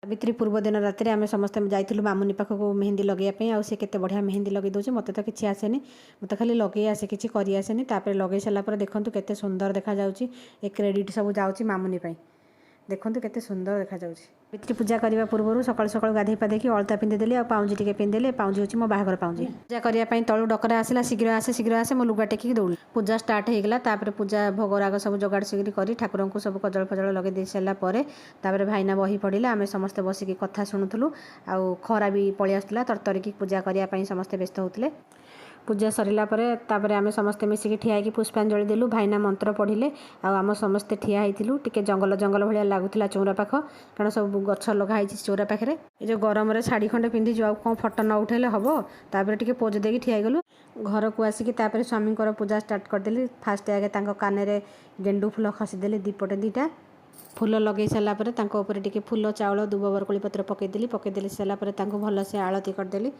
सावित्री पूर्व दिन राति आम समस्ते जाइलु मामुनी पाखक मेहंदी लगे आउ से केते बढ़िया मेहंदी लगे दूचे मत तो किसी आसेनी मत खाली लगे आसे किसी कर आसेनी लगे सारापर देखूँ केते सुंदर देखा जाउची ए क्रेडिट सब जाउची मामुनी देखूँ केते सुंदर देखा जाउची। सावित्री पूजा करने पूर्व सकाल सकाल गाधे पाधे अलता पिंधिदेली आ पाउंजी टिके पिंधिदेली पाउंजी हूँ मो बाहागर पाउंजी पूजा करने तलू डकरा आसला शीघ्र आसे मो लुगा टेकिक दौड़ी पूजा स्टार्ट हो गला पूजा भोग राग सब जोगाड़ सिगरी कर ठाकुर को सब कजल फजल लगे दे सारापर भाईना बही पढ़े आम समस्ते बसिक कथा शुणुलु आउ खरा भी पलि आसला तरतरिकी पूजा करने समस्ते व्यस्त होते। पूजा सरला तापर आम समस्ते मिसिक ठिया होगी पुष्पांजलि देलु भाईना मंत्र पढ़िले आम समस्ते ठिया होइतिलु टिके जंगल जंगल भाया लगुला चौरा पाख कारण सब गछ लगाई चौरा पाखे ये जो गरम रे शाढ़ी खंडे पिंधि जो कौन फटो न उठेले हम तापर टिके पोज देकी ठिया गलु घर को आसिक स्वामी पूजा स्टार्ट करदेली फास्ट आगे कान गेंडू फूल खसीदेली दीपटे दीटा फूल लगे सारापर टिके फूल चाउल दुब बरकोली पत्र पकईदेली सारापर भल से आलती करदेली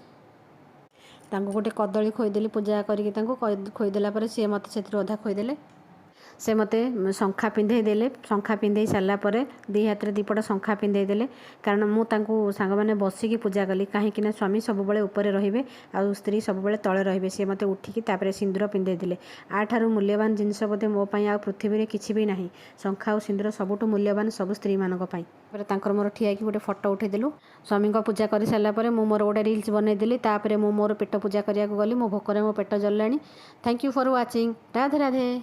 गोटे कदली खोईदेली पूजा करके खोईदेला सी मत से अधा खोईदेले से मते शंखा पिंधे देले शंखा पिंधे सारापर दी हाथ में दीपट शंखा पिंधे देले कारण मुझे सांग मैंने बसिकी पूजा कली कहीं स्वामी सब उपरे रे आ स्त्री सब तले रे सी मत उठिकी सिंदूर पिंधे देले आठार मूल्यवान जिनस बोधे मो आ पृथ्वी में किसी भी ना शंखा और सिंदूर सबुठ मूल्यवान सब स्त्री मानी मोर ठिया कि गोटे फटो उठेदेलु स्वामी पूजा कर सारापर मोर गोटे रिल्स बनईदेली मोर पेट पूजा करने गली मो भोकर मो पेट जल्ला। Thank you for watching. Radhe Radhe.